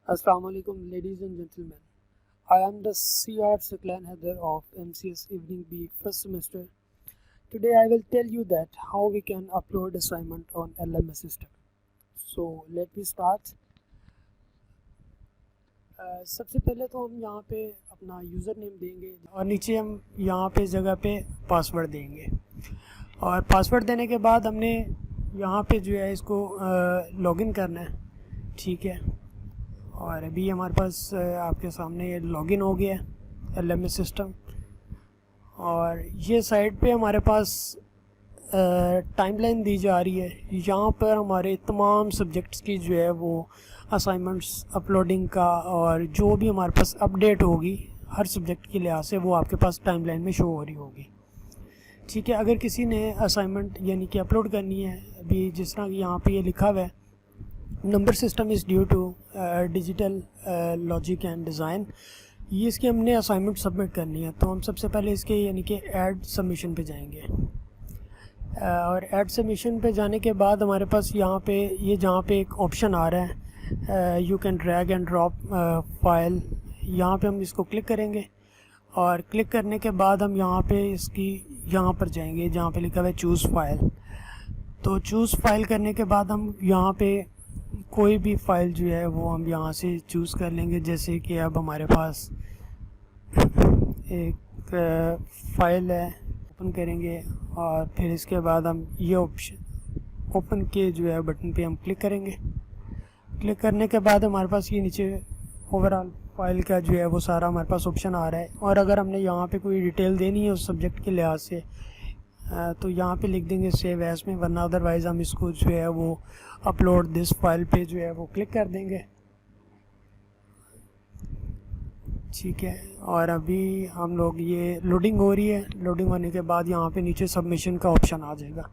Assalamu alaikum, ladies and gentlemen. I am the CR Saklan Heather of MCS Evening B first semester. Today I will tell you that how we can upload assignment on LMS system. So let me start. सबसे पहले तो हम यहाँ पे अपना user name देंगे और नीचे हम यहाँ पे इस जगह पे पासवर्ड देंगे और पासवर्ड देने के बाद हमने यहाँ पे जो है इसको लॉगिन करना है, ठीक है। और अभी हमारे पास आपके सामने ये लॉगिन हो गया है LMS सिस्टम और ये साइट पे हमारे पास टाइमलाइन दी जा रही है। यहाँ पर हमारे तमाम सब्जेक्ट्स की जो है वो असाइनमेंट्स अपलोडिंग का और जो भी हमारे पास अपडेट होगी हर सब्जेक्ट के लिहाज से वो आपके पास टाइमलाइन में शो हो रही होगी, ठीक है। अगर किसी ने असाइनमेंट यानी कि अपलोड करनी है, अभी जिस तरह कि यहाँ पे ये लिखा हुआ है number system is due to digital logic and design, ये इसकी हमने असाइनमेंट सबमिट करनी है। तो हम सबसे पहले इसके यानी कि ऐड सबमिशन पे जाएंगे और ऐड सबमिशन पे जाने के बाद हमारे पास यहाँ पे ये जहाँ पे एक ऑप्शन आ रहा है you can drag and drop file, यहाँ पे हम इसको क्लिक करेंगे और क्लिक करने के बाद हम यहाँ पे इसकी यहाँ पर जाएंगे जहाँ पे लिखा हुआ है चूज़ फाइल। तो चूज़ फाइल करने के बाद हम यहाँ पे कोई भी फ़ाइल जो है वो हम यहाँ से चूज़ कर लेंगे। जैसे कि अब हमारे पास एक फ़ाइल है, ओपन करेंगे और फिर इसके बाद हम ये ऑप्शन ओपन के जो है बटन पे हम क्लिक करेंगे। क्लिक करने के बाद हमारे पास ये नीचे ओवरऑल फाइल का जो है वो सारा हमारे पास ऑप्शन आ रहा है और अगर हमने यहाँ पे कोई डिटेल देनी है उस सब्जेक्ट के लिहाज से तो यहाँ पे लिख देंगे सेव एज में, वरना अदरवाइज़ हम इसको जो है वो अपलोड दिस फाइल पे जो है वो क्लिक कर देंगे, ठीक है। और अभी हम लोग ये लोडिंग हो रही है, लोडिंग होने के बाद यहाँ पे नीचे सबमिशन का ऑप्शन आ जाएगा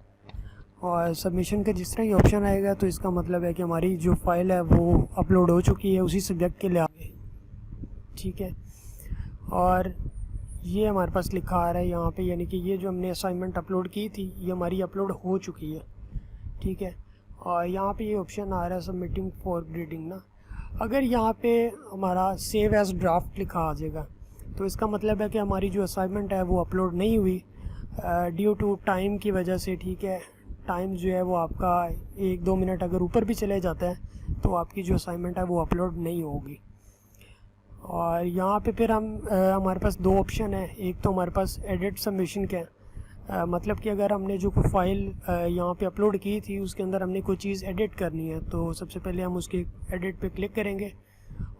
और सबमिशन का जिस तरह ही ऑप्शन आएगा तो इसका मतलब है कि हमारी जो फाइल है वो अपलोड हो चुकी है उसी सब्जेक्ट के लिए, ठीक है। और ये हमारे पास लिखा आ रहा है यहाँ पे यानी कि ये जो हमने असाइनमेंट अपलोड की थी ये हमारी अपलोड हो चुकी है, ठीक है। और यहाँ पे ये ऑप्शन आ रहा है सबमिटिंग फॉर ग्रेडिंग ना, अगर यहाँ पे हमारा सेव एज ड्राफ्ट लिखा आ जाएगा तो इसका मतलब है कि हमारी जो असाइनमेंट है वो अपलोड नहीं हुई ड्यू टू टाइम की वजह से, ठीक है। टाइम जो है वो आपका 1-2 मिनट अगर ऊपर भी चले जाता है तो आपकी जो असाइनमेंट है वो अपलोड नहीं होगी। और यहाँ पे फिर हमारे पास दो ऑप्शन है, एक तो हमारे पास एडिट सबमिशन का मतलब कि अगर हमने जो कोई फ़ाइल यहाँ पे अपलोड की थी उसके अंदर हमने कोई चीज़ एडिट करनी है तो सबसे पहले हम उसके एडिट पे क्लिक करेंगे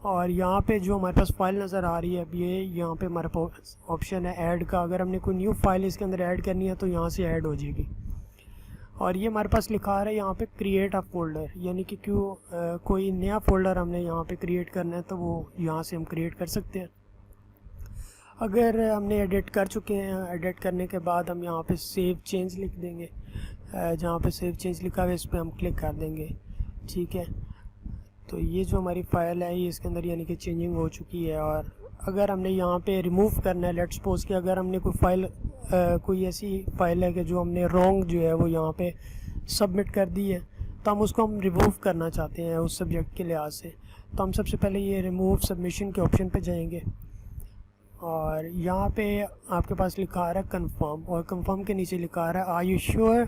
और यहाँ पे जो हमारे पास फ़ाइल नज़र आ रही है अब ये यहाँ पे हमारे पास ऑप्शन है ऐड का, अगर हमने कोई न्यू फाइल इसके अंदर ऐड करनी है तो यहाँ से ऐड हो जाएगी। और ये हमारे पास लिखा आ रहा है यहाँ पे क्रिएट अ फोल्डर, यानी कि कोई नया फ़ोल्डर हमने यहाँ पे क्रिएट करना है तो वो यहाँ से हम क्रिएट कर सकते हैं। अगर हमने एडिट कर चुके हैं, एडिट करने के बाद हम यहाँ पे सेव चेंज लिख देंगे, जहाँ पे सेव चेंज लिखा हुआ है इस पर हम क्लिक कर देंगे, ठीक है। तो ये जो हमारी फ़ाइल है ये इसके अंदर यानी कि चेंजिंग हो चुकी है। और अगर हमने यहाँ पे रिमूव करना है, लेट्स सपोज कि अगर हमने कोई फ़ाइल कोई ऐसी फ़ाइल है कि जो हमने रॉन्ग जो है वो यहाँ पे सबमिट कर दी है तो हम उसको हम रिमूव करना चाहते हैं उस सब्जेक्ट के लिहाज से, तो हम सबसे पहले ये रिमूव सबमिशन के ऑप्शन पे जाएंगे और यहाँ पे आपके पास लिखा आ रहा है कंफर्म और कंफर्म के नीचे लिखा आ रहा है are you sure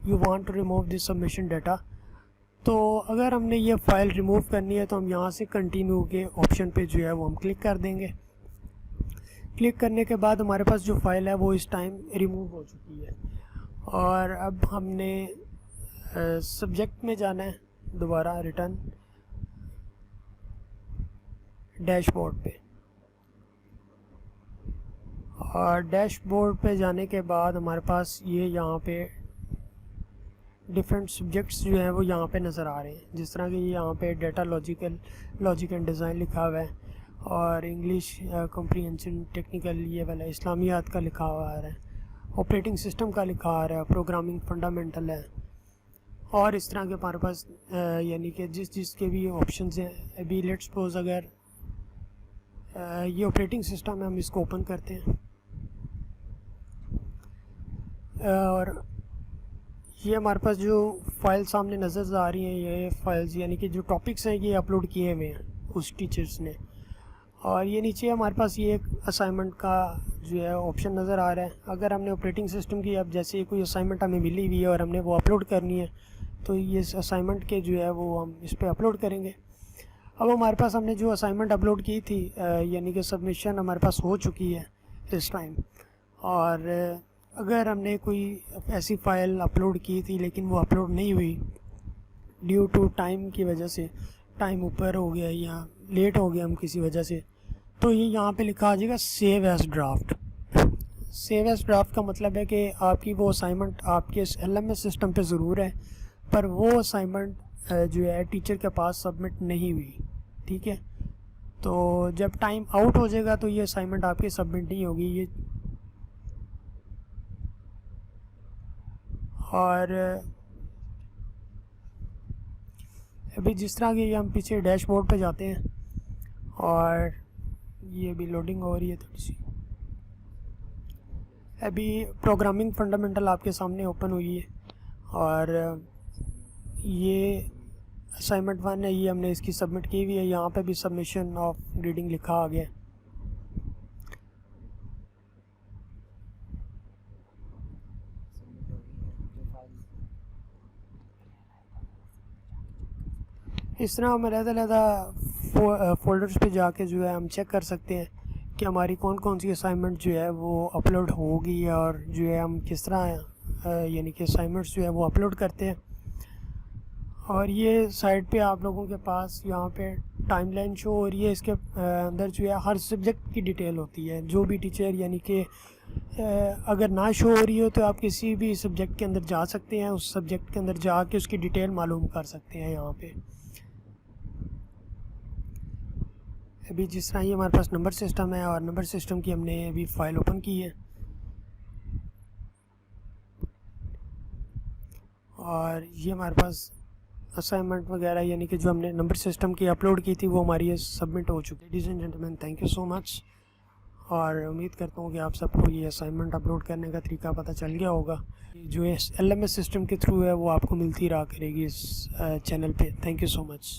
you want to remove this submission data. तो अगर हमने ये फ़ाइल रिमूव करनी है तो हम यहाँ से कंटिन्यू के ऑप्शन पे जो है वो हम क्लिक कर देंगे। क्लिक करने के बाद हमारे पास जो फ़ाइल है वो इस टाइम रिमूव हो चुकी है और अब हमने सब्जेक्ट में जाना है, दोबारा रिटर्न डैशबोर्ड पे और डैशबोर्ड पे जाने के बाद हमारे पास ये यहाँ पे डिफरेंट सब्जेक्ट्स जो हैं वो यहाँ पे नज़र आ रहे हैं, जिस तरह कि यहाँ पे डेटा लॉजिक एंड डिज़ाइन लिखा हुआ है और इंग्लिश कॉम्प्रीहेंशन टेक्निकल ये वाला इस्लामियात का लिखा हुआ आ रहा है, ऑपरेटिंग सिस्टम का लिखा आ रहा है, प्रोग्रामिंग फंडामेंटल है और इस तरह के हमारे पास यानी कि जिसके भी ऑप्शंस हैं। अभी लेट्स सपोज अगर ये ऑपरेटिंग सिस्टम है, हम इसको ओपन करते हैं और ये हमारे पास जो फाइल सामने नज़र आ रही हैं ये फाइल्स यानी कि जो टॉपिक्स हैं ये अपलोड किए हुए हैं उस टीचर्स ने। और ये नीचे हमारे पास ये एक असाइनमेंट का जो है ऑप्शन नज़र आ रहा है। अगर हमने ऑपरेटिंग सिस्टम की अब जैसे कोई असाइनमेंट हमें मिली हुई है और हमने वो अपलोड करनी है, तो ये असाइनमेंट के जो है वो हम इस पर अपलोड करेंगे। अब हमारे पास हमने जो असाइनमेंट अपलोड की थी यानी कि सबमिशन हमारे पास हो चुकी है इस टाइम। और अगर हमने कोई ऐसी फ़ाइल अपलोड की थी लेकिन वो अपलोड नहीं हुई ड्यू टू टाइम की वजह से, टाइम ऊपर हो गया या लेट हो गया हम किसी वजह से, तो ये यहाँ पे लिखा आ जाएगा save as draft. Save as draft का मतलब है कि आपकी वो असाइनमेंट आपके LMS सिस्टम पे ज़रूर है, पर वो असाइनमेंट जो है टीचर के पास सबमिट नहीं हुई। ठीक है, तो जब टाइम आउट हो जाएगा तो ये असाइनमेंट आपकी सबमिट नहीं होगी। ये और अभी जिस तरह की हम पीछे डैशबोर्ड पे जाते हैं और ये भी लोडिंग हो रही है थोड़ी सी। अभी प्रोग्रामिंग फंडामेंटल आपके सामने ओपन हुई है और ये असाइनमेंट 1 है, ये हमने इसकी सबमिट की हुई है। यहाँ पे भी सबमिशन ऑफ रीडिंग लिखा आ गया। इस तरह हम अलग-अलग फ़ोल्डर्स पे जाके जो है हम चेक कर सकते हैं कि हमारी कौन कौन सी असाइनमेंट जो है वो अपलोड होगी और जो है हम किस तरह यानी कि असाइनमेंट्स जो है वो अपलोड करते हैं। और ये साइट पे आप लोगों के पास यहाँ पे टाइमलाइन शो हो रही है। इसके अंदर जो है हर सब्जेक्ट की डिटेल होती है। जो भी टीचर यानी कि अगर ना शो हो रही हो तो आप किसी भी सब्जेक्ट के अंदर जा सकते हैं, उस सब्जेक्ट के अंदर जाके उसकी डिटेल मालूम कर सकते हैं। यहाँ पे अभी जिस तरह ये हमारे पास नंबर सिस्टम है और नंबर सिस्टम की हमने अभी फ़ाइल ओपन की है और ये हमारे पास असाइनमेंट वगैरह यानी कि जो हमने नंबर सिस्टम की अपलोड की थी वो हमारी सबमिट हो चुकी है। Ladies and gentleman, thank you so much. और उम्मीद करता हूँ कि आप सबको ये असाइनमेंट अपलोड करने का तरीका पता चल गया होगा। जो LMS सिस्टम के थ्रू है वो आपको मिलती रहा करेगी इस चैनल पे। Thank you so much.